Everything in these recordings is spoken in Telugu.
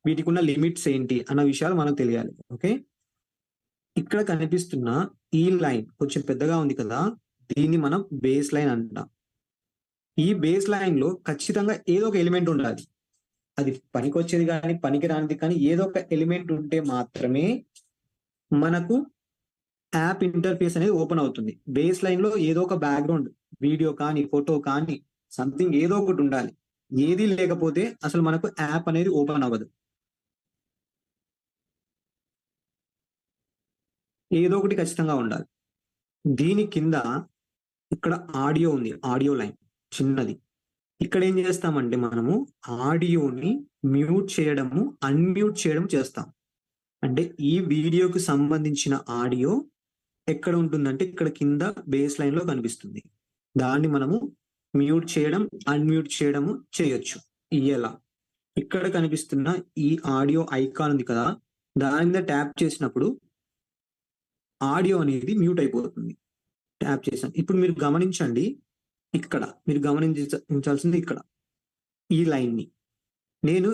వీటికి ఉన్న లిమిట్స్ ఏంటి అన్న విషయాలు మనకు తెలియాలి. ఓకే, ఇక్కడ కనిపిస్తున్న ఈ లైన్ కొంచెం పెద్దగా ఉంది కదా, దీన్ని మనం బేస్ లైన్ అంటాం. ఈ బేస్ లైన్ లో ఖచ్చితంగా ఏదో ఒక ఎలిమెంట్ ఉండాలి. అది పనికొచ్చేది కానీ పనికి రానిది కానీ ఏదో ఒక ఎలిమెంట్ ఉంటే మాత్రమే మనకు యాప్ ఇంటర్ఫేస్ అనేది ఓపెన్ అవుతుంది. బేస్ లైన్ లో ఏదో ఒక బ్యాక్గ్రౌండ్ వీడియో కానీ ఫోటో కానీ సంథింగ్ ఏదో ఒకటి ఉండాలి. ఏది లేకపోతే అసలు మనకు యాప్ అనేది ఓపెన్ అవ్వదు. ఏదో ఒకటి ఖచ్చితంగా ఉండాలి. దీని కింద ఇక్కడ ఆడియో ఉంది, ఆడియో లైన్ చిన్నది. ఇక్కడ ఏం చేస్తామంటే మనము ఆడియోని మ్యూట్ చేయడము అన్మ్యూట్ చేయడం చేస్తాం. అంటే ఈ వీడియోకి సంబంధించిన ఆడియో ఎక్కడ ఉంటుందంటే ఇక్కడ కింద బేస్ లైన్ లో కనిపిస్తుంది. దాన్ని మనము మ్యూట్ చేయడం అన్మ్యూట్ చేయడము చేయొచ్చు. ఎలా, ఇక్కడ కనిపిస్తున్న ఈ ఆడియో ఐకాన్ ఉంది కదా, దాని మీద ట్యాప్ చేసినప్పుడు ఆడియో అనేది మ్యూట్ అయిపోతుంది. ట్యాప్ చేసాను. ఇప్పుడు మీరు గమనించండి, ఇక్కడ మీరు గమనించాల్సింది ఇక్కడ ఈ లైన్ ని నేను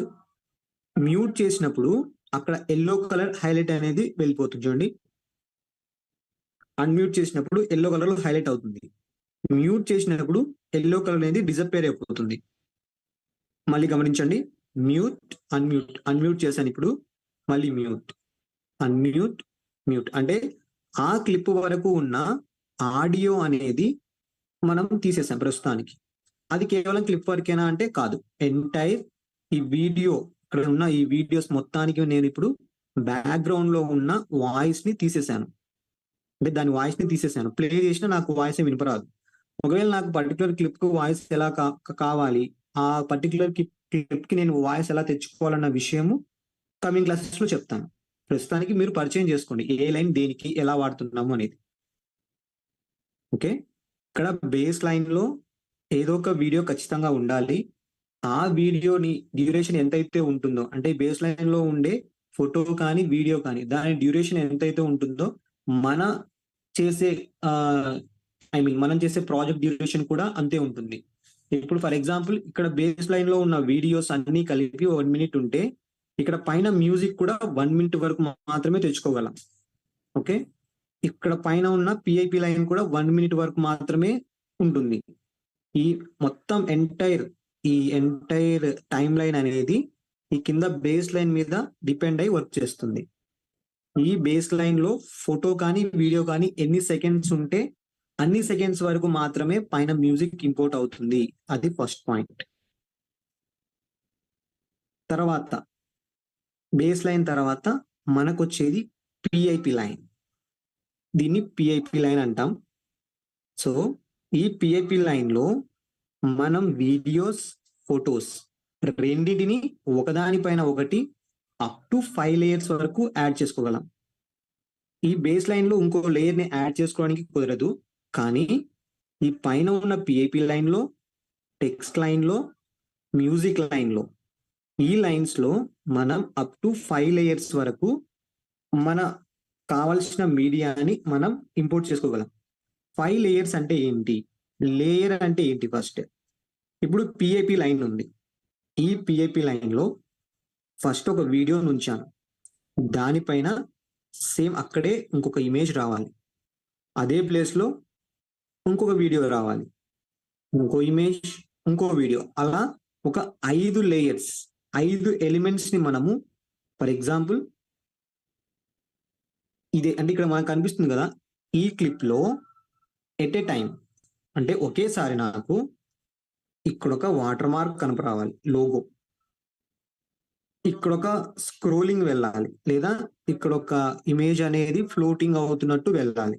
మ్యూట్ చేసినప్పుడు అక్కడ ఎల్లో కలర్ హైలైట్ అనేది వెళ్ళిపోతుంది చూడండి. అన్మ్యూట్ చేసినప్పుడు ఎల్లో కలర్ లో హైలైట్ అవుతుంది. మ్యూట్ చేసినప్పుడు ఎల్లో కలర్ అనేది డిసప్పేర్ అయిపోతుంది. మళ్ళీ గమనించండి, మ్యూట్ అన్మ్యూట్, అన్మ్యూట్ చేశాను ఇప్పుడు, మళ్ళీ మ్యూట్ అన్మ్యూట్ మ్యూట్. అంటే ఆ క్లిప్ వరకు ఉన్న ఆడియో అనేది మనం తీసేసాం ప్రస్తుతానికి. అది కేవలం క్లిప్ వరకేనా అంటే కాదు, ఎంటైర్ ఈ వీడియో, ఇక్కడ ఉన్న ఈ వీడియోస్ మొత్తానికి నేను ఇప్పుడు బ్యాక్గ్రౌండ్ లో ఉన్న వాయిస్ ని తీసేసాను. అంటే దాని వాయిస్ ని తీసేసాను. ప్లే చేసినా నాకు వాయిస్ వినపరాదు. ఒకవేళ నాకు పర్టికులర్ క్లిప్ కు వాయిస్ ఎలా కావాలి, ఆ పర్టికులర్ క్లిప్ కి నేను వాయిస్ ఎలా తెచ్చుకోవాలన్న విషయము కమింగ్ క్లాసెస్ లో చెప్తాను. ప్రస్తుతానికి మీరు పరిచయం చేసుకోండి ఏ లైన్ దేనికి ఎలా వాడుతున్నాము అనేది. ఓకే, ఇక్కడ బేస్ లైన్ లో ఏదో ఒక వీడియో ఖచ్చితంగా ఉండాలి. ఆ వీడియోని డ్యూరేషన్ ఎంతైతే ఉంటుందో, అంటే బేస్ లైన్ లో ఉండే ఫోటో కానీ వీడియో కానీ దాని డ్యూరేషన్ ఎంతైతే ఉంటుందో మన చేసే మనం చేసే ప్రాజెక్ట్ డ్యూరేషన్ కూడా అంతే ఉంటుంది. ఇప్పుడు ఫర్ ఎగ్జాంపుల్ ఇక్కడ బేస్ లైన్ లో ఉన్న వీడియోస్ అన్ని కలిపి 1 minute ఉంటే ఇక్కడ పైన మ్యూజిక్ కూడా 1 minute వరకు మాత్రమే తెచ్చుకోగలం. ఓకే, ఇక్కడ పైన ఉన్న పిఐపి లైన్ కూడా 1 minute వరకు మాత్రమే ఉంటుంది. ఈ మొత్తం ఎంటైర్ టైం లైన్ అనేది ఈ కింద బేస్ లైన్ మీద డిపెండ్ అయి వర్క్ చేస్తుంది. ఈ బేస్ లైన్ లో ఫోటో కానీ వీడియో కానీ ఎన్ని సెకండ్స్ ఉంటే అన్ని సెకండ్స్ వరకు మాత్రమే పైన మ్యూజిక్ ఇంపోర్ట్ అవుతుంది. అది ఫస్ట్ పాయింట్. తర్వాత బేస్ లైన్ తర్వాత మనకు వచ్చేది పిఐపి లైన్. దీన్ని పిఐపి లైన్ అంటాం. సో ఈ పిఐపి లైన్ లో మనం వీడియోస్ ఫొటోస్ రెండింటిని ఒకదానిపైన ఒకటి అప్ టు 5 layers వరకు యాడ్ చేసుకోగలం. ఈ బేస్ లైన్ లో ఇంకో లేయర్ ని యాడ్ చేసుకోవడానికి కుదరదు. కానీ ఈ పైన ఉన్న పిఐపి లైన్ లో, టెక్స్ట్ లైన్ లో, మ్యూజిక్ లైన్ లో, ఈ లైన్స్ లో మనం అప్ టు 5 layers వరకు మన కావలసిన మీడియాని మనం ఇంపోర్ట్ చేసుకోగలం. 5 layers అంటే ఏంటి, లేయర్ అంటే ఏంటి? ఫస్ట్ ఇప్పుడు పిఐపి లైన్ ఉంది. ఈ పిఐపి లైన్ లో ఫస్ట్ ఒక వీడియో ఉంచాను, దానిపైన సేమ్ అక్కడే ఇంకొక ఇమేజ్ రావాలి. అదే ప్లేస్ లో ఇంకొక వీడియో రావాలి, ఇంకో ఇమేజ్, ఇంకో వీడియో, అలా ఒక 5 layers, 5 ఎలిమెంట్స్ ని మనము, ఫర్ ఎగ్జాంపుల్ ఇదే అంటే ఇక్కడ మనకు కనిపిస్తుంది కదా, ఈ క్లిప్ లో ఎట్ ఏ టైం అంటే ఒకేసారి నాకు ఇక్కడ ఒక వాటర్ మార్క్ కనపరావాలి, లోగో, ఇక్కడ ఒక స్క్రోలింగ్ వెళ్ళాలి, లేదా ఇక్కడ ఒక ఇమేజ్ అనేది ఫ్లోటింగ్ అవుతున్నట్టు వెళ్ళాలి,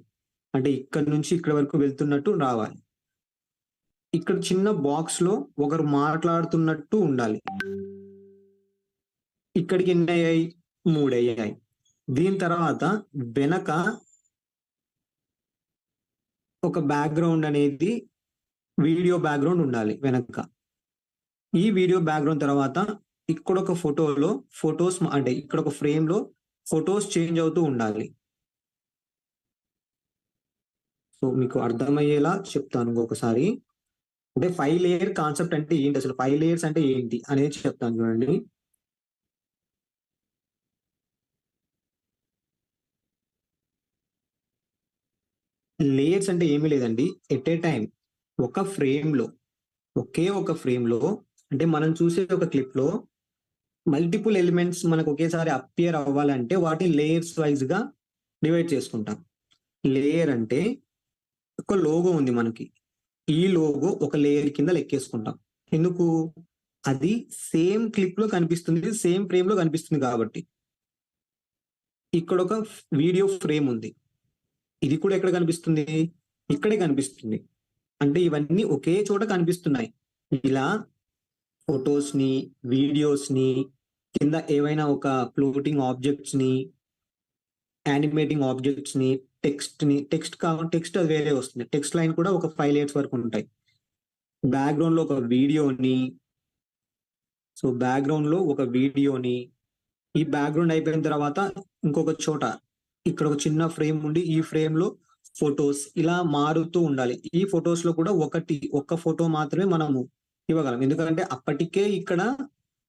అంటే ఇక్కడ నుంచి ఇక్కడ వరకు వెళ్తున్నట్టు రావాలి. ఇక్కడ చిన్న బాక్స్ లో ఒకరు మాట్లాడుతున్నట్టు ఉండాలి. ఇక్కడికి ఎన్ని అయ్యాయి? 3 అయ్యాయి. దీని తర్వాత వెనక ఒక బ్యాక్గ్రౌండ్ అనేది వీడియో బ్యాక్గ్రౌండ్ ఉండాలి వెనక. ఈ వీడియో బ్యాక్గ్రౌండ్ తర్వాత ఇక్కడ ఒక ఫోటోలో ఫొటోస్, అంటే ఇక్కడ ఒక ఫ్రేమ్ లో ఫొటోస్ చేంజ్ అవుతూ ఉండాలి. సో మీకు అర్థమయ్యేలా చెప్తాను ఇంకొకసారి. అంటే 5 layer కాన్సెప్ట్ అంటే ఏంటి, అసలు 5 layers అంటే ఏంటి అనేది చెప్తాను చూడండి. లేయర్స్ అంటే ఏమీ లేదండి, ఎట్ ఏ టైం ఒక ఫ్రేమ్ లో, ఒకే ఒక ఫ్రేమ్ లో, అంటే మనం చూసే ఒక క్లిప్ లో మల్టిపుల్ ఎలిమెంట్స్ మనకు ఒకేసారి అపియర్ అవ్వాలంటే వాటిని లేయర్స్ వైజ్ గా డివైడ్ చేసుకుంటాం. లేయర్ అంటే ఒక లోగో ఉంది మనకి, ఈ లోగో ఒక లేయర్ కింద లెక్కేసుకుంటాం. ఎందుకు? అది సేమ్ క్లిప్ లో కనిపిస్తుంది, సేమ్ ఫ్రేమ్ లో కనిపిస్తుంది కాబట్టి. ఇక్కడ ఒక వీడియో ఫ్రేమ్ ఉంది, ఇది కూడా ఎక్కడ కనిపిస్తుంది? ఇక్కడే కనిపిస్తుంది. అంటే ఇవన్నీ ఒకే చోట కనిపిస్తున్నాయి. ఇలా ఫొటోస్ ని, వీడియోస్ ని, కింద ఏవైనా ఒక ఫ్లోటింగ్ ఆబ్జెక్ట్స్ ని, యానిమేటింగ్ ఆబ్జెక్ట్స్ ని, టెక్స్ట్ అది వేరే వస్తుంది. టెక్స్ట్ లైన్ కూడా ఒక 5 లేయర్స్ వరకు ఉంటాయి. బ్యాక్గ్రౌండ్ లో ఒక వీడియోని, సో బ్యాక్గ్రౌండ్ లో ఒక వీడియోని, ఈ బ్యాక్గ్రౌండ్ అయిపోయిన తర్వాత ఇంకొక చోట ఇక్కడ ఒక చిన్న ఫ్రేమ్ ఉండి, ఈ ఫ్రేమ్ లో ఫొటోస్ ఇలా మారుతూ ఉండాలి. ఈ ఫొటోస్ లో కూడా ఒక్క ఫోటో మాత్రమే మనము ఇవ్వగలం, ఎందుకంటే అప్పటికే ఇక్కడ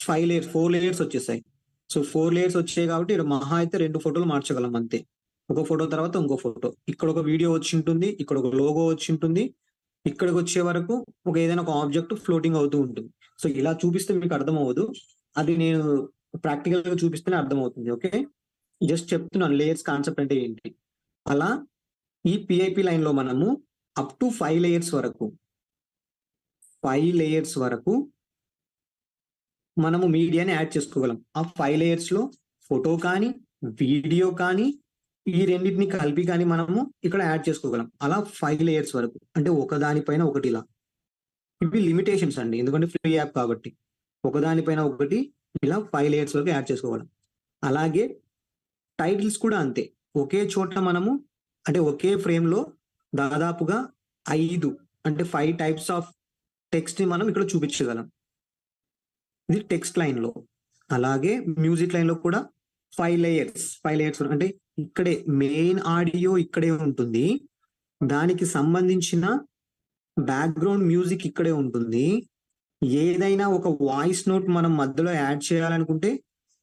4 లేయర్స్ వచ్చేసాయి. సో 4 లేయర్స్ వచ్చాయి కాబట్టి ఇక్కడ మహా అయితే 2 ఫోటోలు మార్చగలం అంతే. ఒక ఫోటో తర్వాత ఇంకో ఫోటో, ఇక్కడ ఒక వీడియో వచ్చి ఉంటుంది, ఇక్కడ ఒక లోగో వచ్చి ఉంటుంది, ఇక్కడికి వచ్చే వరకు ఒక ఏదైనా ఒక ఆబ్జెక్ట్ ఫ్లోటింగ్ అవుతూ ఉంటుంది. సో ఇలా చూపిస్తే మీకు అర్థం అవ్వదు, అది నేను ప్రాక్టికల్ గా చూపిస్తేనే అర్థమవుతుంది. ఓకే, జస్ట్ చెప్తున్నాను లేయర్స్ కాన్సెప్ట్ అంటే ఏంటి. అలా ఈ పిఐపి లైన్ లో మనము అప్ టు 5 లేయర్స్ వరకు మనము మీడియాని యాడ్ చేసుకోగలం. ఆ 5 లేయర్స్ లో ఫోటో కానీ, వీడియో కానీ, ఈ రెండింటిని కలిపి కానీ మనము ఇక్కడ యాడ్ చేసుకోగలం. అలా 5 లేయర్స్ వరకు, అంటే ఒకదానిపైన ఒకటి ఇలా. ఇవి లిమిటేషన్స్ అండి, ఎందుకంటే ఫ్రీ యాప్ కాబట్టి. ఒకదానిపైన ఒకటి ఇలా 5 లేయర్స్ వరకు యాడ్ చేసుకోగలం. అలాగే టైటిల్స్ కూడా అంతే, ఒకే చోట మనము, అంటే ఒకే ఫ్రేమ్ లో దాదాపుగా 5 టైప్స్ ఆఫ్ టెక్స్ట్ ని మనం ఇక్కడ చూపించగలం. ఇది టెక్స్ట్ లైన్ లో. అలాగే మ్యూజిక్ లైన్ లో కూడా 5 లేయర్స్ అంటే ఇక్కడే మెయిన్ ఆడియో ఇక్కడే ఉంటుంది, దానికి సంబంధించిన బ్యాక్గ్రౌండ్ మ్యూజిక్ ఇక్కడే ఉంటుంది. ఏదైనా ఒక వాయిస్ నోట్ మనం మధ్యలో యాడ్ చేయాలనుకుంటే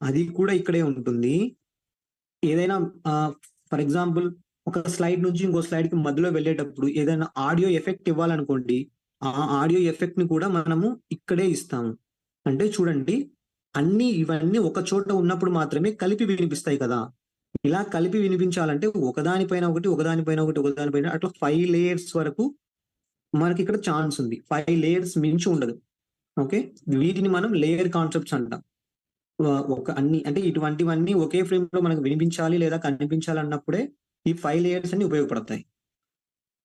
అది కూడా ఇక్కడే ఉంటుంది. ఏదైనా ఫర్ ఎగ్జాంపుల్ ఒక స్లైడ్ నుంచి ఇంకో స్లైడ్ కి మధ్యలో వెళ్ళేటప్పుడు ఏదైనా ఆడియో ఎఫెక్ట్ ఇవ్వాలనుకోండి, ఆ ఆడియో ఎఫెక్ట్ ని కూడా మనము ఇక్కడే ఇస్తాము. అంటే చూడండి, ఇవన్నీ ఒక చోట ఉన్నప్పుడు మాత్రమే కలిపి వినిపిస్తాయి కదా. ఇలా కలిపి వినిపించాలంటే ఒకదానిపైన ఒకటి, ఒకదానిపైన ఒకటి, ఒకదానిపైన అట్లా 5 లేయర్స్ వరకు మనకి ఇక్కడ ఛాన్స్ ఉంది. 5 లేయర్స్ మించి ఉండదు. ఓకే, వీటిని మనం లేయర్ కాన్సెప్ట్స్ అంటాం. ఒక అన్ని అంటే ఇటువంటివన్నీ ఒకే ఫ్రేమ్ లో మనకు వినిపించాలి లేదా కనిపించాలి అన్నప్పుడే ఈ 5 లేయర్స్ అన్ని ఉపయోగపడతాయి.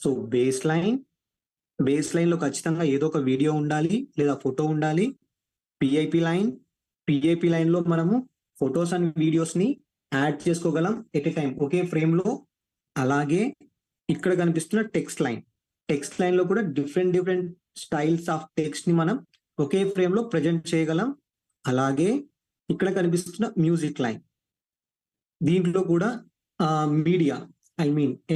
సో బేస్ లైన్ లో ఖచ్చితంగా ఏదో ఒక వీడియో ఉండాలి లేదా ఫోటో ఉండాలి. పిఐపి లైన్ లో మనము ఫొటోస్ అండ్ వీడియోస్ ని యాడ్ చేసుకోగలం at a time okay frame లో. అలాగే ఇక్కడ కనిపిస్తున్న టెక్స్ట్ లైన్ లో కూడా డిఫరెంట్ స్టైల్స్ ఆఫ్ టెక్స్ట్ ని మనం ఒకే ఫ్రేమ్ లో ప్రజెంట్ చేయగలం. అలాగే ఇక్కడ కనిపిస్తున్న మ్యూజిక్ లైన్, దీంట్లో కూడా మీడియా,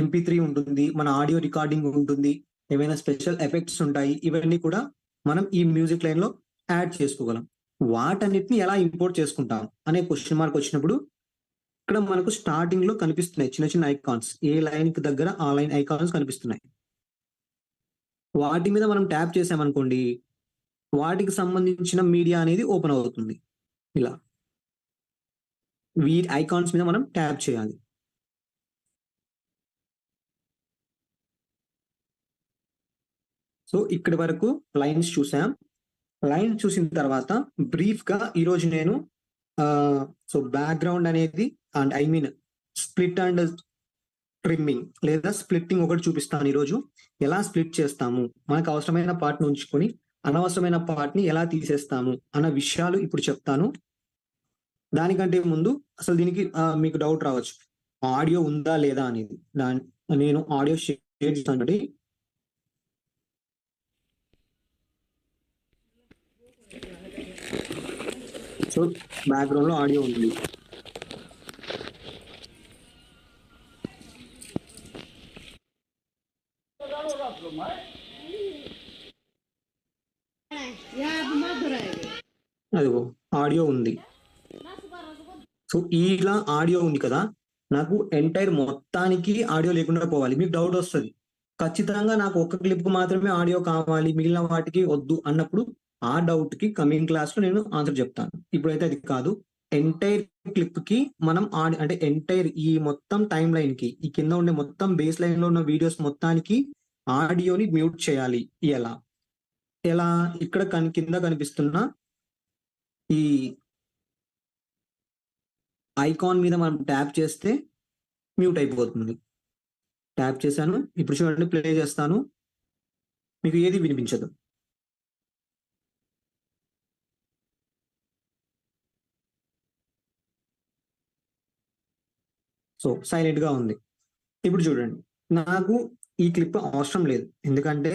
MP3 ఉంటుంది, మన ఆడియో రికార్డింగ్ ఉంటుంది, ఏమైనా స్పెషల్ ఎఫెక్ట్స్ ఉంటాయి. ఇవన్నీ కూడా మనం ఈ మ్యూజిక్ లైన్ లో యాడ్ చేసుకోగలం. వాటన్నిటిని ఎలా ఇంపోర్ట్ చేసుకుంటాం అనే క్వశ్చన్ మార్క్ వచ్చినప్పుడు ఇక్కడ మనకు స్టార్టింగ్ లో కనిపిస్తున్నాయి చిన్న చిన్న ఐకాన్స్, ఏ లైన్ కి దగ్గర ఆ లైన్ ఐకాన్స్ కనిపిస్తున్నాయి. వాటి మీద మనం ట్యాప్ చేసామనుకోండి, వాటికి సంబంధించిన మీడియా అనేది ఓపెన్ అవుతుంది. ఇలా వీటి ఐకాన్స్ మీద మనం ట్యాప్ చేయాలి. సో ఇక్కడి వరకు లైన్స్ చూసాం. లైన్స్ చూసిన తర్వాత బ్రీఫ్ గా ఈరోజు నేను సో బ్యాక్గ్రౌండ్ అనేది అండ్ స్ప్లిట్ అండ్ ట్రిమ్మింగ్ లేదా స్ప్లిట్టింగ్ ఒకటి చూపిస్తాను ఈరోజు. ఎలా స్ప్లిట్ చేస్తాము, మనకు అవసరమైన పార్ట్ ని ఉంచుకొని అనవసరమైన పార్ట్ ని ఎలా తీసేస్తాము అన్న విషయాలు ఇప్పుడు చెప్తాను. దానికంటే ముందు అసలు దీనికి మీకు డౌట్ రావచ్చు, ఆడియో ఉందా లేదా అనేది. నేను ఆడియో షేర్ చేస్తాను. సో బ్యాక్గ్రౌండ్ లో ఆడియో ఉంది. అదిగో ఆడియో ఉంది. సో ఇలా ఆడియో ఉంది కదా, నాకు ఎంటైర్ మొత్తానికి ఆడియో లేకుండా పోవాలి. మీకు డౌట్ వస్తుంది, ఖచ్చితంగా నాకు ఒక్క క్లిప్ కు మాత్రమే ఆడియో కావాలి, మిగిలిన వాటికి వద్దు అన్నప్పుడు ఆ డౌట్ కి కమింగ్ క్లాస్ లో నేను ఆన్సర్ చెప్తాను. ఇప్పుడైతే అది కాదు. ఎంటైర్ క్లిప్ కి మనం అంటే ఎంటైర్ ఈ మొత్తం టైం లైన్ కి, ఈ కింద ఉండే మొత్తం బేస్ లైన్ లో ఉన్న వీడియోస్ మొత్తానికి ఆడియోని మ్యూట్ చేయాలి. ఎలా ఎలా ఇక్కడ కింద కనిపిస్తున్న ఈ ఐకాన్ మీద మనం ట్యాప్ చేస్తే మ్యూట్ అయిపోతుంది. ట్యాప్ చేశాను. ఇప్పుడు చూడండి, ప్లే చేస్తాను, మీకు ఏది వినిపించదు. సో సైలెంట్ గా ఉంది. ఇప్పుడు చూడండి, నాకు ఈ క్లిప్ అవసరం లేదు, ఎందుకంటే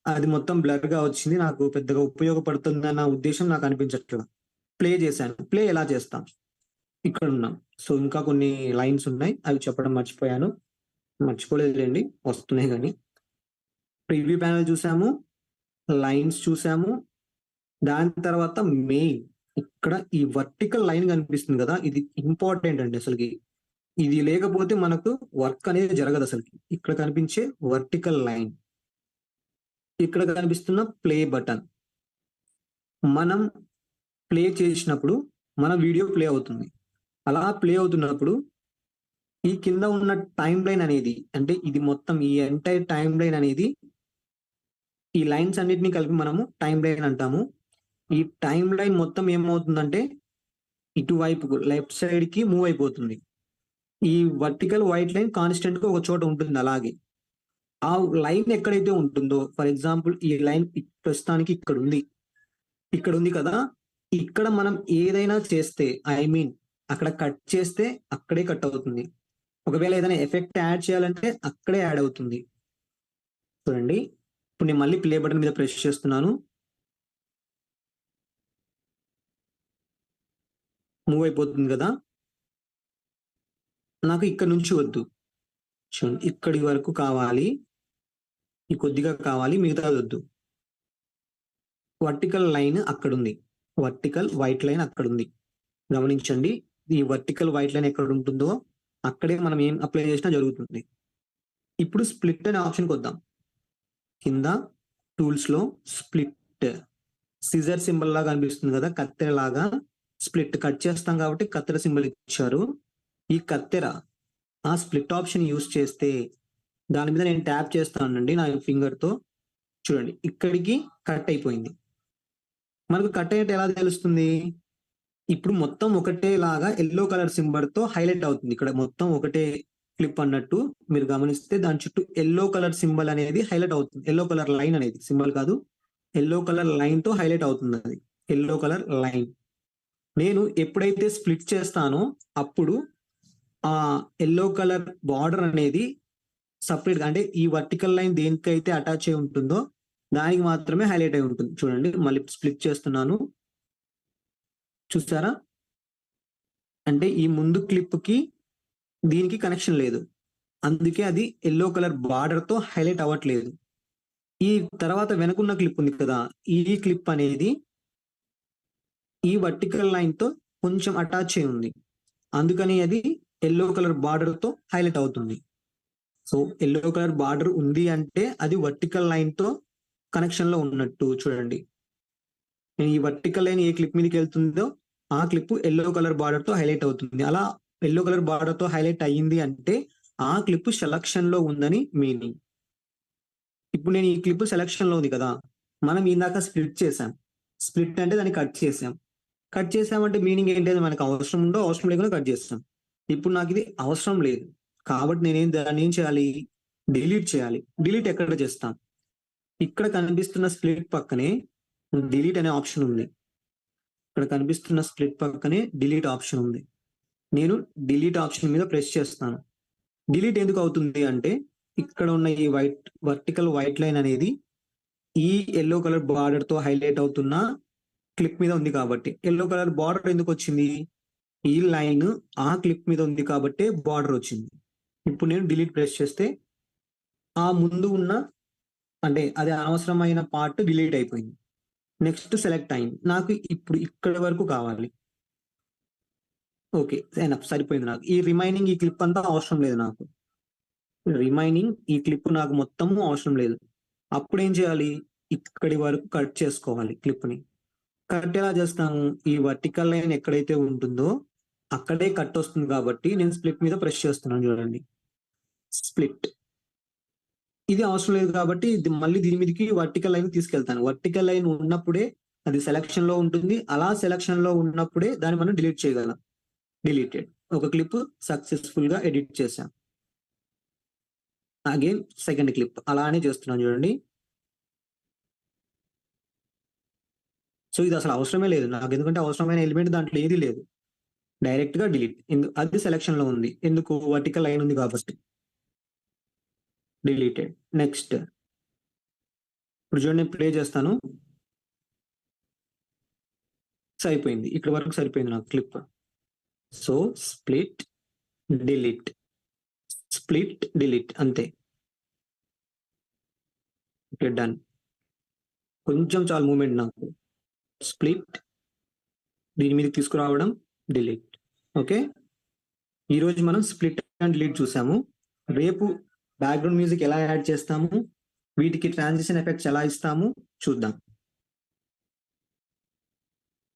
అది మొత్తం బ్లర్ గా వచ్చింది, నాకు పెద్దగా ఉపయోగపడుతుందన్న ఉద్దేశం నాకు అనిపించట్లేదు. ప్లే చేశాను. ప్లే ఎలా చేస్తాం, ఇక్కడ ఉన్నాం. సో ఇంకా కొన్ని లైన్స్ ఉన్నాయి, అవి చెప్పడం మర్చిపోయాను. మర్చిపోలేదులేండి, వస్తున్నాయి. కానీ ప్రివ్యూ ప్యానల్ చూసాము, లైన్స్ చూసాము, దాని తర్వాత మెయిన్ ఇక్కడ ఈ వర్టికల్ లైన్ కనిపిస్తుంది కదా, ఇది ఇంపార్టెంట్ అండి అసలుకి. ఇది లేకపోతే మనకు వర్క్ అనేది జరగదు అసలు. ఇక్కడ కనిపించే వర్టికల్ లైన్, ఇక్కడ కనిపిస్తున్న ప్లే బటన్, మనం ప్లే చేసినప్పుడు మన వీడియో ప్లే అవుతుంది. అలా ప్లే అవుతున్నప్పుడు ఈ కింద ఉన్న టైం లైన్ అనేది, అంటే ఇది మొత్తం ఈ ఎంటైర్ టైం లైన్ అనేది, ఈ లైన్స్ అన్నిటిని కలిపి మనము టైం లైన్ అంటాము. ఈ టైం లైన్ మొత్తం ఏమవుతుందంటే ఇటువైపు లెఫ్ట్ సైడ్ కి మూవ్ అయిపోతుంది. ఈ వర్టికల్ వైట్ లైన్ కాన్స్టెంట్ గా ఒక చోట ఉంటుంది. అలాగే ఆ లైన్ ఎక్కడైతే ఉంటుందో, ఫర్ ఎగ్జాంపుల్ ఈ లైన్ ప్రస్తుతానికి ఇక్కడ ఉంది కదా, ఇక్కడ మనం ఏదైనా చేస్తే, ఐ మీన్ అక్కడ కట్ చేస్తే అక్కడే కట్ అవుతుంది. ఒకవేళ ఏదైనా ఎఫెక్ట్ యాడ్ చేయాలంటే అక్కడే యాడ్ అవుతుంది. చూడండి, ఇప్పుడు నేను మళ్ళీ ప్లే బటన్ మీద ప్రెస్ చేస్తున్నాను, మూవ్ అయిపోతుంది కదా. నాకు ఇక్కడ నుంచి వద్దు, చూడండి ఇక్కడి వరకు కావాలి, ఈ కొద్దిగా కావాలి, మిగతాది వద్దు. వర్టికల్ లైన్ అక్కడ ఉంది, వర్టికల్ వైట్ లైన్ అక్కడ ఉంది. గమనించండి, ఈ వర్టికల్ వైట్ లైన్ ఎక్కడ ఉంటుందో అక్కడే మనం ఏం అప్లై చేసినా జరుగుతుంది. ఇప్పుడు స్ప్లిట్ అనే ఆప్షన్కి వద్దాం. కింద టూల్స్ లో స్ప్లిట్, సిజర్ సింబల్ లాగా అనిపిస్తుంది కదా, కత్తెర లాగా. స్ప్లిట్ కట్ చేస్తాం కాబట్టి కత్తెర సింబల్ ఇచ్చారు. ఈ కత్తెర ఆ స్ప్లిట్ ఆప్షన్ యూస్ చేస్తే దాని మీద నేను ట్యాప్ చేస్తానండి నా ఫింగర్ తో. చూడండి, ఇక్కడికి కట్ అయిపోయింది. మనకు కట్ అయ్యేట ఎలా తెలుస్తుంది, ఇప్పుడు మొత్తం ఒకటే లాగా ఎల్లో కలర్ సింబల్ తో హైలైట్ అవుతుంది. ఇక్కడ మొత్తం ఒకటే క్లిప్ అన్నట్టు మీరు గమనిస్తే దాని చుట్టూ ఎల్లో కలర్ సింబల్ అనేది హైలైట్ అవుతుంది. ఎల్లో కలర్ లైన్ అనేది, సింబల్ కాదు, ఎల్లో కలర్ లైన్ తో హైలైట్ అవుతుంది. అది ఎల్లో కలర్ లైన్. నేను ఎప్పుడైతే స్ప్లిట్ చేస్తానో అప్పుడు ఆ ఎల్లో కలర్ బార్డర్ అనేది సపరేట్ గా, అంటే ఈ వర్టికల్ లైన్ దేనికైతే అటాచ్ అయి ఉంటుందో దానికి మాత్రమే హైలైట్ అయి ఉంటుంది. చూడండి, మళ్ళీ స్ప్లిట్ చేస్తున్నాను, చూసారా, అంటే ఈ ముందు క్లిప్ కి దీనికి కనెక్షన్ లేదు, అందుకే అది ఎల్లో కలర్ బార్డర్ తో హైలైట్ అవ్వట్లేదు. ఈ తర్వాత వెనుకున్న క్లిప్ ఉంది కదా, ఈ క్లిప్ అనేది ఈ వర్టికల్ లైన్ తో కొంచెం అటాచ్ అయి ఉంది, అందుకని అది ఎల్లో కలర్ బార్డర్ తో హైలైట్ అవుతుంది. సో ఎల్లో కలర్ బార్డర్ ఉంది అంటే అది వర్టికల్ లైన్ తో కనెక్షన్ లో ఉన్నట్టు. చూడండి, నేను ఈ వర్టికల్ లైన్ ఏ క్లిప్ మీదకి వెళ్తుందో ఆ క్లిప్ ఎల్లో కలర్ బార్డర్ తో హైలైట్ అవుతుంది. అలా ఎల్లో కలర్ బార్డర్ తో హైలైట్ అయ్యింది అంటే ఆ క్లిప్ సెలక్షన్ లో ఉందని మీనింగ్. ఇప్పుడు నేను ఈ క్లిప్ సెలక్షన్ లో ఉంది కదా, మనం ఇందాక స్ప్లిట్ చేసాం. స్ప్లిట్ అంటే దాన్ని కట్ చేసాం. కట్ చేసామంటే మీనింగ్ ఏంటి, మనకు అవసరం ఉందో అవసరం లేకుండా కట్ చేస్తాం. ఇప్పుడు నాకు ఇది అవసరం లేదు కాబట్టి దాన్ని ఏం చేయాలి, డిలీట్ చేయాలి. డిలీట్ ఎక్కడ చేస్తాం, ఇక్కడ కనిపిస్తున్న స్ప్లిట్ పక్కనే డిలీట్ అనే ఆప్షన్ ఉంది. ఇక్కడ కనిపిస్తున్న స్ప్లిట్ పక్కనే డిలీట్ ఆప్షన్ ఉంది. నేను డిలీట్ ఆప్షన్ మీద ప్రెస్ చేస్తాను. డిలీట్ ఎందుకు అవుతుంది అంటే ఇక్కడ ఉన్న ఈ వర్టికల్ వైట్ లైన్ అనేది ఈ ఎల్లో కలర్ బార్డర్ తో హైలైట్ అవుతున్న క్లిప్ మీద ఉంది కాబట్టి. ఎల్లో కలర్ బార్డర్ ఎందుకు వచ్చింది, ఈ లైన్ ఆ క్లిప్ మీద ఉంది కాబట్టి బార్డర్ వచ్చింది. ఇప్పుడు నేను డిలీట్ ప్రెస్ చేస్తే ఆ ముందు ఉన్న, అంటే అది అనవసరమైన పార్ట్ డిలీట్ అయిపోయింది. నెక్స్ట్ సెలెక్ట్ అయింది. నాకు ఇప్పుడు ఇక్కడ వరకు కావాలి. ఓకే, సరిపోయింది. నాకు ఈ రిమైనింగ్ ఈ క్లిప్ అంతా అవసరం లేదు. నాకు రిమైనింగ్ ఈ క్లిప్ నాకు మొత్తము అవసరం లేదు. అప్పుడు ఏం చేయాలి? ఇక్కడి వరకు కట్ చేసుకోవాలి క్లిప్ ని. కట్ ఎలా చేస్తాము? ఈ వర్టికల్ లైన్ ఎక్కడైతే ఉంటుందో అక్కడే కట్ వస్తుంది కాబట్టి నేను స్ప్లిట్ మీద ప్రెస్ చేస్తున్నాను. చూడండి, స్ప్లిట్. ఇది అవసరం లేదు కాబట్టి మళ్ళీ దీని మీదకి వర్టికల్ లైన్ తీసుకెళ్తాను. వర్టికల్ లైన్ ఉన్నప్పుడే అది సెలక్షన్ లో ఉంటుంది. అలా సెలక్షన్ లో ఉన్నప్పుడే దాన్ని మనం డిలీట్ చేయగలం. డిలీటెడ్. ఒక క్లిప్ సక్సెస్ఫుల్ గా ఎడిట్ చేశాం. అగైన్ సెకండ్ క్లిప్ అలానే చేస్తున్నాను. చూడండి, సో ఇది అసలు అవసరమే లేదు నాకు, ఎందుకంటే అవసరమైన ఎలిమెంట్ దాంట్లో ఏది లేదు. డైరెక్ట్ గా డిలీట్. అది సెలక్షన్ లో ఉంది, ఎందుకు? వర్టికల్ లైన్ ఉంది కాబట్టి. డిలీటెడ్. నెక్స్ట్. ఇప్పుడు చూడండి, నేను ప్లే చేస్తాను. సరిపోయింది, ఇక్కడ వరకు సరిపోయింది నాకు clip. So split, delete, split, delete, అంతే. Okay, done. కొంచెం చాలు మూమెంట్ నాకు. స్ప్లిట్, దీని మీద తీసుకురావడం, డిలీట్. ఓకే, ఈ రోజు మనం స్ప్లిట్ అండ్ డిలీట్ చూసాము. రేపు బ్యాక్గ్రౌండ్ మ్యూజిక్ ఎలా యాడ్ చేస్తాము, వీటికి ట్రాన్సిషన్ ఎఫెక్ట్స్ ఎలా ఇస్తాము చూద్దాం.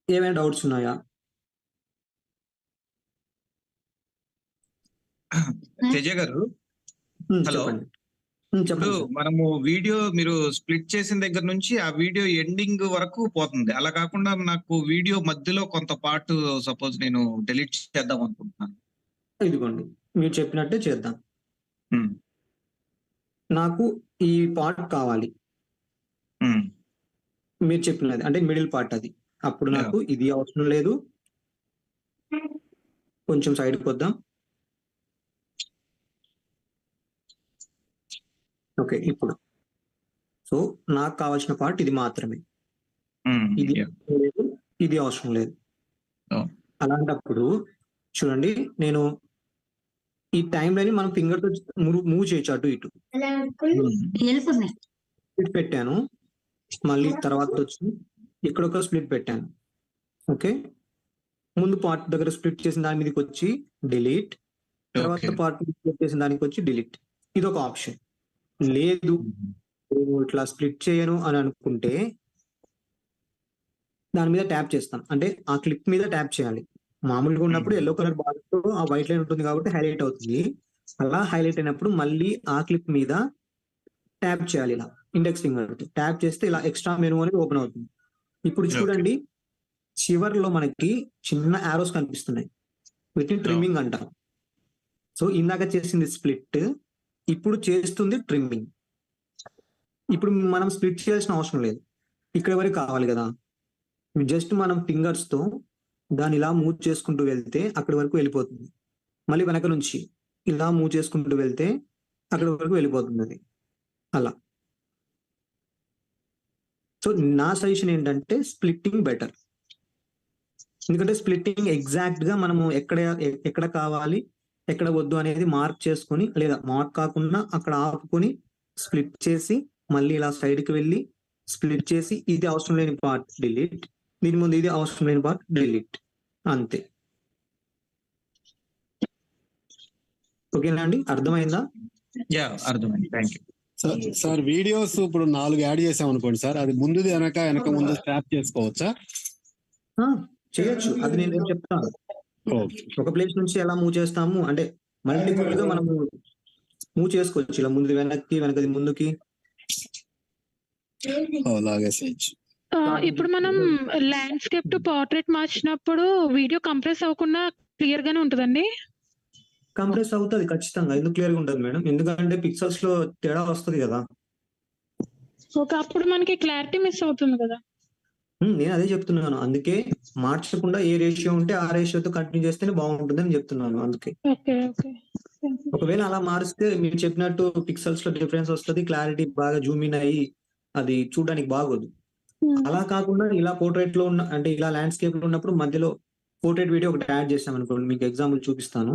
ఏమైనా డౌట్స్ ఉన్నాయా? తేజ గారు, హలో. చెప్పండి. ఇప్పుడు మనము వీడియో మీరు స్ప్లిట్ చేసిన దగ్గర నుంచి ఆ వీడియో ఎండింగ్ వరకు పోతుంది. అలా కాకుండా నాకు వీడియో మధ్యలో కొంత పార్ట్ సపోజ్ నేను డిలీట్ చేద్దాం అనుకుంటున్నాను. ఇదిగోండి, మీరు చెప్పినట్టే చేద్దాం. నాకు ఈ పార్ట్ కావాలి, మీరు చెప్పినది అంటే మిడిల్ పార్ట్ అది. అప్పుడు నాకు ఇది అవసరం లేదు. కొంచెం సైడ్కి వద్దాం. ఓకే, ఇప్పుడు సో నాకు కావాల్సిన పార్ట్ ఇది మాత్రమే. ఇది లేదు, ఇది అవసరం లేదు. అలాంటప్పుడు చూడండి, నేను ఈ టైం లైన్ మనం ఫింగర్ తో మూవ్ చేయొచ్చు అటు ఇటు. స్ప్లిట్ పెట్టాను, మళ్ళీ తర్వాత వచ్చి ఇక్కడ ఒక స్ప్లిట్ పెట్టాను. ఓకే, ముందు పార్ట్ దగ్గర స్ప్లిట్ చేసిన దాని మీదకి వచ్చి డిలీట్, తర్వాత పార్ట్ స్ప్లిట్ చేసిన దానికి వచ్చి డిలీట్. ఇది ఒక ఆప్షన్. లేదు ఇట్లా స్ప్లిట్ చేయను అని అనుకుంటే దాని మీద ట్యాప్ చేస్తాం, అంటే ఆ క్లిప్ మీద ట్యాప్ చేయాలి. మామూలుగా ఉన్నప్పుడు ఎల్లో కలర్ బార్డర్ తో ఆ వైట్ లైన్ ఉంటుంది కాబట్టి హైలైట్ అవుతుంది. అలా హైలైట్ అయినప్పుడు మళ్ళీ ఆ క్లిప్ మీద ట్యాప్ చేయాలి. ఇలా ఇండెక్స్ ఫింగర్ ట్యాప్ చేస్తే ఇలా ఎక్స్ట్రా మెనూ అనేది ఓపెన్ అవుతుంది. ఇప్పుడు చూడండి, చివర్లో మనకి చిన్న ఆరోస్ కనిపిస్తున్నాయి, వీటిని ట్రిమ్మింగ్ అంటాం. సో ఇందాక చేసింది స్ప్లిట్, ఇప్పుడు చేస్తుంది ట్రిమ్మింగ్. ఇప్పుడు మనం స్ప్లిట్ చేయాల్సిన అవసరం లేదు, ఇక్కడ వరకు కావాలి కదా. జస్ట్ మనం ఫింగర్స్ తో దాన్ని ఇలా మూవ్ చేసుకుంటూ వెళ్తే అక్కడి వరకు వెళ్ళిపోతుంది. మళ్ళీ వెనక నుంచి ఇలా మూవ్ చేసుకుంటూ వెళ్తే అక్కడి వరకు వెళ్ళిపోతుంది అది. అలా. సో నా సజెషన్ ఏంటంటే స్ప్లిట్టింగ్ బెటర్. ఎందుకంటే స్ప్లిట్టింగ్ ఎగ్జాక్ట్ గా మనము ఎక్కడ కావాలి ఎక్కడ వద్దు అనేది మార్క్ చేసుకొని, లేదా మార్క్ కాకుండా అక్కడ ఆపుకొని స్ప్లిట్ చేసి మళ్ళీ ఇలా సైడ్ కి వెళ్ళి స్ప్లిట్ చేసి ఇది అవసరం లేని పార్ట్ డిలీట్, దీని ముందు ఇది అవసరం లేని పార్ట్ డిలీట్, అంతే. ఓకేనా అండి, అర్థమైందా? అర్థమైంది, థ్యాంక్ యూ సార్. వీడియోస్ ఇప్పుడు 4 యాడ్ చేసాం అనుకోండి సార్, అది ముందుది వెనక ముందు స్టాప్ చేసుకోవచ్చా? చేయొచ్చు, అది నేను చెప్తాను. ఒక ప్లేస్ నుంచి ఎలా మూవ్ చేస్తాము అంటే మల్టిపుల్ గా మనము మూవ్ చేసుకోవచ్చు, ఇలా ముందు వెనక్కి, వెనకది ముందుకి. ఇప్పుడు మనం ల్యాండ్స్కేప్ టు పోర్ట్రేట్ మార్చినప్పుడు వీడియో కంప్రెస్ అవ్వకుండా క్లియర్ గానే ఉంటుందండి? కంప్రెస్ అవుతుంది ఖచ్చితంగా. ఎందుకు క్లియర్ గా ఉంటుంది మేడం? ఎందుకంటే పిక్సెల్స్ లో తేడా వస్తుంది కదా. ఓకే, అప్పుడు మనకి క్లారిటీ మిస్ అవుతుంది కదా. నేను అదే చెప్తున్నాను, అందుకే మార్చకుండా ఏ రేషియో ఉంటే ఆ రేషియోతో కంటిన్యూ చేస్తేనే బాగుంటుందని చెప్తున్నాను. అందుకే ఒకవేళ అలా మారిస్తే మీరు చెప్పినట్టు పిక్సెల్స్ లో డిఫరెన్స్ వస్తుంది, క్లారిటీ బాగా జూమ్ ఇన్ అయ్యి అది చూడడానికి బాగోదు. అలా కాకుండా ఇలా పోర్ట్రేట్ లో ఉన్న అంటే ఇలా ల్యాండ్స్కేప్ లో ఉన్నప్పుడు మధ్యలో పోర్ట్రేట్ వీడియో ఒకటి యాడ్ చేసాం అనుకోండి, మీకు ఎగ్జాంపుల్ చూపిస్తాను.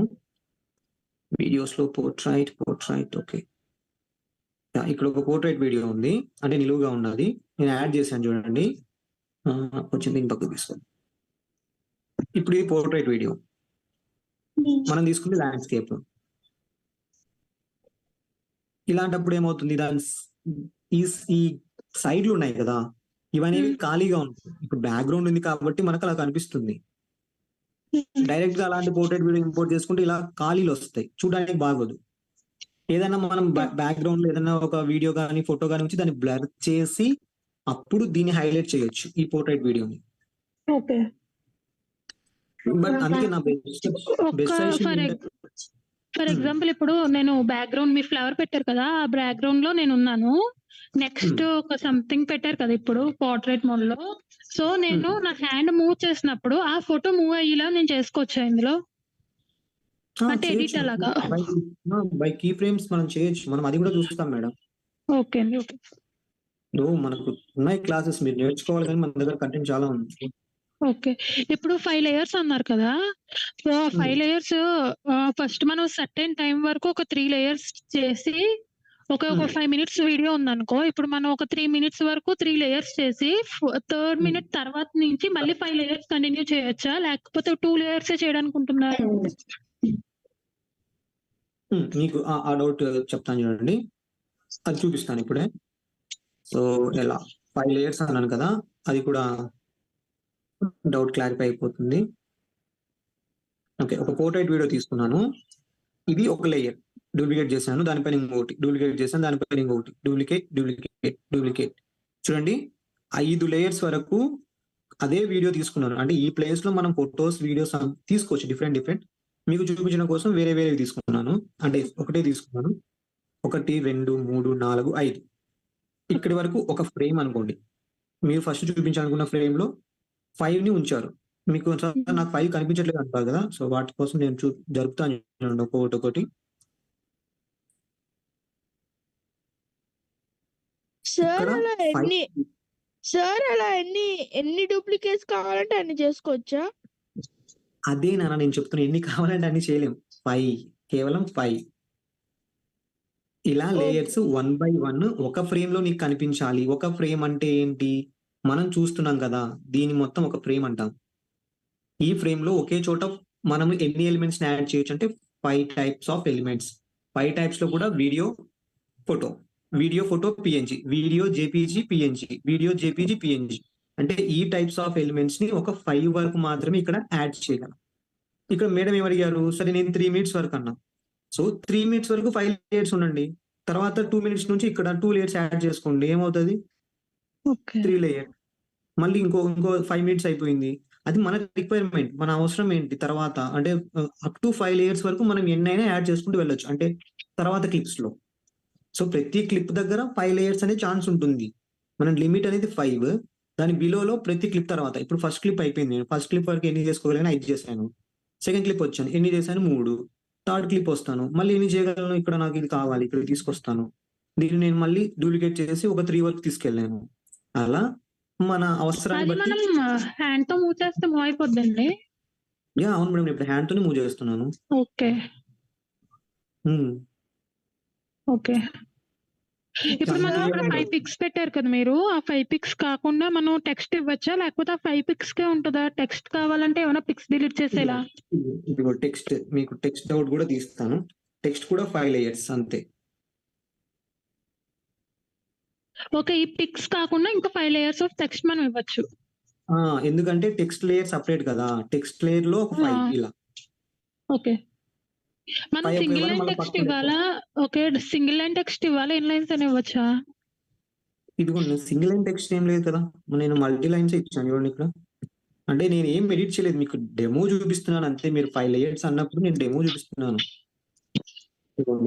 వీడియోస్ లో పోర్ట్రైట్. ఓకే, ఇక్కడ ఒక పోర్ట్రైట్ వీడియో ఉంది, అంటే నిలువుగా ఉన్నది. నేను యాడ్ చేశాను చూడండి, కొంచెం దీని పక్కకు తీసుకోండి. ఇప్పుడు ఇది పోర్ట్రైట్ వీడియో. మనం తీసుకుంది ల్యాండ్స్కేప్. ఇలాంటప్పుడు ఏమవుతుంది, దాని ఈ సైడ్లు ఉన్నాయి కదా, ఇవనేవి ఖాళీగా ఉంటాయి. ఇప్పుడు బ్యాక్గ్రౌండ్ ఉంది కాబట్టి మనకు అలా కనిపిస్తుంది. డైరెక్ట్ గా అలాంటి పోర్ట్రేట్ వీడియో ఇంపోర్ట్ చేసుకుంటే ఇలా ఖాళీలు వస్తాయి, చూడడానికి బాగోదు. ఏదైనా మనం బ్యాక్గ్రౌండ్ లో ఏదైనా ఒక వీడియో కానీ ఫోటో కానీ ఉంచి దాన్ని బ్లర్ చేసి అప్పుడు దీన్ని హైలైట్ చేయొచ్చు ఈ పోర్ట్రేట్ వీడియోని. ఓకే. బట్ అందుకే నా బెస్ట్ ఫర్ ఎగ్జాంపుల్ ఇప్పుడు నేను బ్యాక్గ్రౌండ్ మీ ఫ్లవర్ పెట్టారు కదా, ఆ బ్యాక్గ్రౌండ్ లో నేను ఉన్నాను. నెక్స్ట్ ఒక సంథింగ్ పెట్టారు కదా ఇప్పుడు పోర్ట్రేట్ మోడ్ లో. సో నేను నా హ్యాండ్ మూవ్ చేసినప్పుడు ఆ ఫోటో మూవ్ అయ్యేలా నేను చేసుకోవచ్చా ఇందులో? అంటే ఎడిట్ అలాగా? బై కీ ఫ్రేమ్స్ మనం చేయొచ్చు, మనం అది కూడా చూస్తాం మేడం. ఓకే అండి. ఓకే. మనకు ఉన్నాయి క్లాసెస్, మీరు నేర్చుకోవాలి, కానీ మన దగ్గర కంటెంట్ చాలా ఉంది. ఓకే. ఇప్పుడు 5 లేయర్స్ అన్నారు కదా, సో 5 లేయర్స్ ఫస్ట్ మనం సర్టెన్ టైం వరకు ఒక 3 లేయర్స్ చేసి ఒక 5 మినిట్స్ వీడియో ఉందనుకో, ఇప్పుడు మనం ఒక 3 మినిట్స్ వరకు 3 లేయర్స్ చేసి థర్డ్ మినిట్ తర్వాత నుంచి మళ్ళీ 5 లేయర్స్ కంటిన్యూ చేయొచ్చా, లేకపోతే 2 లేయర్స్ చేయడానికి ఉంటున్నారు? మీకు ఆ డౌట్ చెప్తాను చూడండి, అది చూపిస్తాను ఇప్పుడే. సో ఎలా 5 లేయర్స్ అన్నాను కదా, అది కూడా డౌట్ క్లారిఫై అయిపోతుంది. ఓకే, ఒక పోర్ట్రైట్ వీడియో తీసుకున్నాను, ఇది ఒక లేయర్ డూప్లికేట్ చేశాను, దానిపైన ఇంకొకటి డూప్లికేట్ చేశాను, దానిపైన ఇంకొకటి డూప్లికేట్ డూప్లికేట్ డూప్లికేట్. చూడండి 5 లేయర్స్ వరకు అదే వీడియో తీసుకున్నాను. అంటే ఈ ప్లేస్ లో మనం ఫొటోస్ వీడియోస్ తీసుకోవచ్చు డిఫరెంట్ డిఫరెంట్. మీకు చూపించడం కోసం వేరే వేరే తీసుకున్నాను, అంటే ఒకటే తీసుకున్నాను. 1 2 3 4 5 ఇక్కడి వరకు ఒక ఫ్రేమ్ అనుకోండి. మీరు ఫస్ట్ చూపించాలనుకున్న ఫ్రేమ్ లో 5 ని ఉంచారు. మీకు నాకు 5 కనిపించట్లేదు అంటారు కదా, సో వాటి కోసం నేను జరుపుతాను ఒక్కొక్కటి. సార్ అలా ఎన్ని డూప్లికేట్స్ కావాలంటే అన్ని చేసుకోవచ్చా? అదే నాన్న నేను చెప్తున్నా, ఎన్ని కావాలంటే అన్ని చేయలేం. 5, కేవలం 5 ఇలా లేయర్స్ 1 by 1 ఒక ఫ్రేమ్ లో నీకు కనిపించాలి. ఒక ఫ్రేమ్ అంటే ఏంటి, మనం చూస్తున్నాం కదా, దీని మొత్తం ఒక ఫ్రేమ్ అంటాం. ఈ ఫ్రేమ్ లో ఒకే చోట మనం ఎన్ని ఎలిమెంట్స్ యాడ్ చేయొచ్చు అంటే 5 టైప్స్ ఆఫ్ ఎలిమెంట్స్. 5 టైప్స్ లో కూడా video photo PNG, video JPG PNG, video JPG PNG. అంటే ఈ టైప్స్ ఆఫ్ ఎలిమెంట్స్ ని ఒక 5 వరకు మాత్రమే ఇక్కడ యాడ్ చేయగలం. ఇక్కడ మేడం ఏమడిగారు, సరే నేను 3 మినిట్స్ వరకు అన్నా. సో 3 మినిట్స్ వరకు 5 లేయర్స్ ఉండండి, తర్వాత 2 మినిట్స్ నుంచి ఇక్కడ 2 లేయర్స్ యాడ్ చేసుకోండి, ఏమవుతుంది 3 లేయర్. మళ్ళీ ఇంకో 5 మినిట్స్ అయిపోయింది. అది మన రిక్వైర్మెంట్, మన అవసరం ఏంటి తర్వాత అంటే అప్ టు 5 లేయర్స్ వరకు మనం ఎన్నైనా యాడ్ చేసుకుంటూ వెళ్ళొచ్చు, అంటే తర్వాత క్లిప్స్ లో. సో ప్రతి క్లిప్ దగ్గర 5 లేయర్స్ అనే ఛాన్స్ ఉంటుంది. మన లిమిట్ అనేది 5, దాని బిలోలో ప్రతి క్లిప్ తర్వాత. ఇప్పుడు ఫస్ట్ క్లిప్ అయిపోయింది, నేను ఫస్ట్ క్లిప్ వరకు ఎన్ని చేసుకోగలను 5 చేశాను. సెకండ్ క్లిప్ వచ్చాను, ఎన్ని చేశాను 3. థర్డ్ క్లిప్ వస్తాను, మళ్ళీ ఎన్ని చేయగలను, ఇక్కడ నాకు ఇది కావాలి, ఇక్కడ తీసుకొస్తాను. దీన్ని నేను మళ్ళీ డూప్లికేట్ చేసి ఒక 3 వరకు తీసుకెళ్ళాను. అలా మన అవసరాన్ని బట్టి. హ్యాండ్ తో మూవ్ చేస్తే మూవ్ అయిపోద్దండి? అవును మేడం, ఇప్పుడు హ్యాండ్ తోనే మూవ్ చేస్తున్నాను. ఓకే. ఓకే. ఇప్పుడు మనం అక్కడ 5 పిక్స్ పెట్టారు కదా మీరు, ఆ 5 పిక్స్ కాకుండా మనం టెక్స్ట్ ఇవ్వచ్చా, లేకపోతే ఆ 5 పిక్స్ కే ఉంటుందా? టెక్స్ట్ కావాలంటే ఏమైనా పిక్స్ డిలీట్ చేసేలా? ఇదిగో టెక్స్ట్, మీకు టెక్స్ట్ అవుట్ కూడా తీస్తాను. టెక్స్ట్ కూడా 5 లేయర్స్ అంతే. ఓకే, ఈ పిక్స్ కాకుండా ఇంకా 5 లేయర్స్ ఆఫ్ టెక్స్ట్ మనం ఇవ్వచ్చు. ఎందుకంటే టెక్స్ట్ లేయర్ సపరేట్ కదా, టెక్స్ట్ లేయర్ లో ఒక 5 ఇలా. ఓకే, మనం సింగిల్ లైన్ టెక్స్ట్ ఇవ్వాలా? ఓకే, సింగిల్ లైన్ టెక్స్ట్ ఇవ్వాలా, ఎన్ని లైన్స్ అని ఇవ్వచ్చా? ఇదిగోండి సింగిల్ లైన్ టెక్స్ట్ ఏం లేదు కదా, నేను మల్టీ లైన్స్ ఇచ్చాను చూడండి ఇక్కడ. అంటే నేను ఏం ఎడిట్ చేయలేదు, మీకు డెమో చూపిస్తున్నాను అంతే. మీరు 5 లేయర్స్ అన్నప్పుడు నేను డెమో చూపిస్తున్నాను.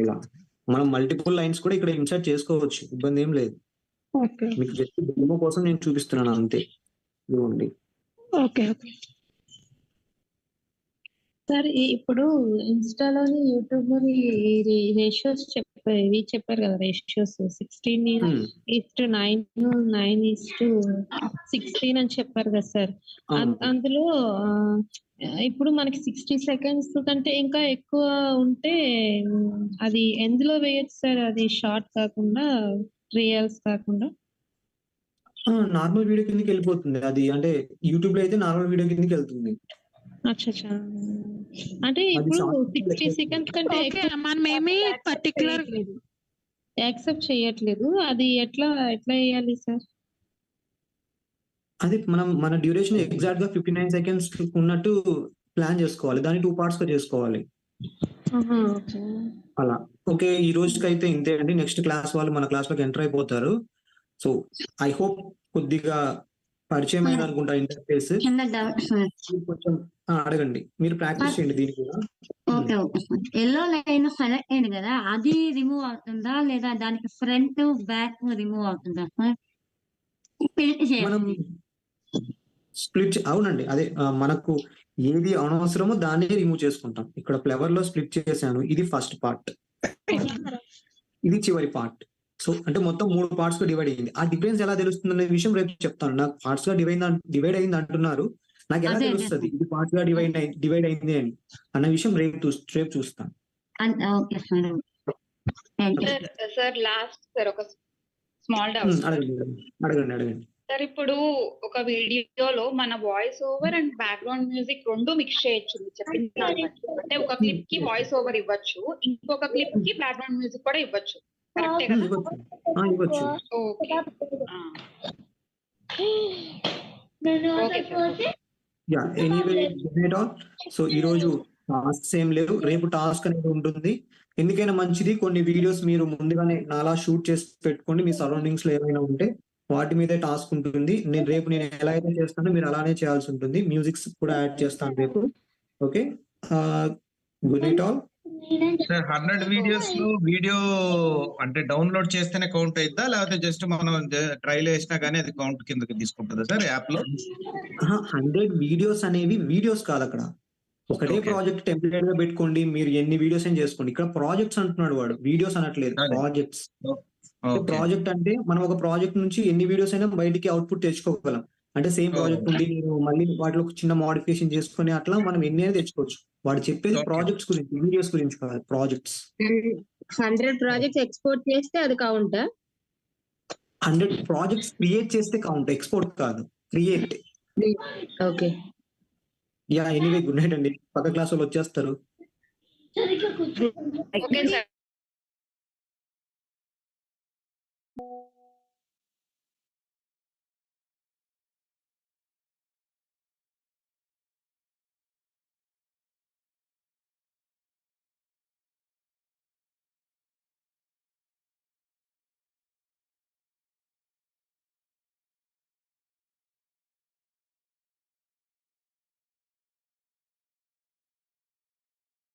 ఇలా మనం మల్టిపుల్ లైన్స్ కూడా ఇక్కడ ఇన్సర్ట్ చేసుకోవచ్చు, ఇబ్బంది ఏం లేదు. మీకు జస్ట్ డెమో కోసం నేను చూపిస్తున్నాను అంతే. ఇదిగోండి. ఓకే. సార్ ఇప్పుడు ఇన్స్టాలోని యూట్యూబ్ లోని రేషియోస్ చెప్పారు కదా, రేషియోస్ 16:9, 9:16 అని చెప్పారు కదా సార్. అందులో ఇప్పుడు మనకి 60 seconds కంటే ఇంకా ఎక్కువ ఉంటే అది ఎందులో వేయచ్చు సార్? అది షార్ట్ కాకుండా, రియల్స్ కాకుండా నార్మల్ వీడియో కిందకి వెళ్ళిపోతుంది అది. అంటే యూట్యూబ్ లో అయితే నార్మల్ వీడియో కిందకి వెళ్తుంది. అచ్చా. అంటే అది ఇప్పుడు short 60 సెకండ్స్ కంటే ఓకే మనం ఏమి పర్టికులర్ యాక్సెప్ట్ చేయట్లేదు. అది ఎట్లా వేయాలి సార్? అది మన డ్యూరేషన్ ఎగ్జాక్ట్ గా 59 సెకండ్స్ ఉన్నట్టు ప్లాన్ చేసుకోవాలి. దాన్ని 2 పార్ట్స్ గా చేసుకోవాలి. ఓకే. అలా ఓకే. ఈ రోజుకైతే ఇంతే అండి. నెక్స్ట్ క్లాస్ వాళ్ళు మన క్లాస్ లోకి ఎంటర్ అయిపోతారు. సో ఐ హోప్ కొద్దిగా పరిచయం అయింది అనుకుంటా ఇంటర్ఫేస్. చిన్న డౌట్ సార్. కొంచెం అడగండి. మీరు ప్రాక్టీస్ చేయండి దీని కూడా. Okay sir. Yellow line select అయింది కదా, అది రిమూవ్ అవుతుందా లేదా దానికి ఫ్రంట్ బ్యాక్ రిమూవ్ అవుతుందా సార్? మనం స్ప్లిట్ అవునండి. అదే మనకు ఏది అనవసరమో దాన్ని రిమూవ్ చేసుకుంటాం. ఇక్కడ ఫ్లవర్ లో స్ప్లిట్ చేశాను. ఇది ఫస్ట్ పార్ట్, ఇది చివరి పార్ట్. సో అంటే మొత్తం 3 పార్ట్స్ గా డివైడ్ అయ్యింది. ఆ డిఫరెన్స్ ఎలా తెలుస్తుంది అనే విషయం రేపు చెప్తాను. నాకు పార్ట్స్ గా డివైడ్ అయింది అంటున్నారు. నాకు ఎలా తెలుస్తుంది ఇది పార్ట్స్ గా డివైడ్ అయింది అని అన్న విషయం రేపు చూస్తాను. Okay sir. Sir last sir ఒక స్మాల్ డౌట్. అడగండి. సార్ ఇప్పుడు ఒక వీడియోలో మన voice over and background music రెండు మిక్స్ చేయొచ్చు చెప్పిన అంటే ఒక క్లిప్ కి వాయిస్ ఓవర్ ఇవ్వచ్చు, ఇంకొక క్లిప్ కి బ్యాక్గ్రౌండ్ మ్యూజిక్ కూడా ఇవ్వచ్చు. కరెక్టే కదా? ఇవ్వచ్చు. ఓకే. యా ఎనీవే సో ఈ రోజు టాస్క్స్ ఏం లేవు. రేపు టాస్క్ అనేది ఉంటుంది. ఎందుకైనా మంచిది కొన్ని వీడియోస్ మీరు ముందుగానే నాలా షూట్ చేసి పెట్టుకోండి. మీ సరౌండింగ్స్ లో ఏమైనా ఉంటే వాటి మీదే టాస్క్ ఉంటుంది. రేపు నేను ఎలా అయితే చేస్తానో మీరు అలానే చేయాల్సి ఉంటుంది. మ్యూజిక్స్ కూడా యాడ్ చేస్తాను రేపు. Okay, good night all. Sir 100 videos లో వీడియో అంటే డౌన్లోడ్ చేస్తేనే కౌంట్ అయిద్దా, లేకపోతే జస్ట్ మనం ట్రైల్ వేసినా గానీ అది కౌంట్ కిందకి తీసుకుంటుందా సార్ యాప్ లో? 100 వీడియోస్ అనేవి వీడియోస్ కాదు. అక్కడ ఒకటే ప్రాజెక్ట్ టెంప్లెట్ గా పెట్టుకోండి. మీరు ఎన్ని వీడియోస్ అయినా చేసుకోండి. ఇక్కడ ప్రాజెక్ట్స్ అంటున్నాడు వాడు, వీడియోస్ అనట్లేదు. ప్రాజెక్ట్స్. ప్రాజెక్ట్ అంటే మనం ఒక ప్రాజెక్ట్ నుంచి ఎన్ని వీడియోస్ అయినా బయటికి అవుట్పుట్ తెచ్చుకోగలం. అంటే సేమ్ ప్రాజెక్ట్ ఉండి మీరు మళ్ళీ వాటిలో చిన్న మోడిఫికేషన్ చేసుకుని అట్లా మనం ఎన్ని అయినా తెచ్చుకోవచ్చు. వాడు చెప్పేది ప్రాజెక్ట్స్ గురించి, వీడియోస్ గురించి కాదు. ప్రాజెక్ట్స్ 100 ప్రాజెక్ట్స్ ఎక్స్పోర్ట్ చేస్తే అది కౌంట్? 100 ప్రాజెక్ట్స్ క్రియేట్ చేస్తే కౌంట్, ఎక్స్పోర్ట్ కాదు, create. Okay. Yeah anyway good night అండి. పక్క క్లాస్ వాళ్ళు వచ్చేస్తారు. Okay sir.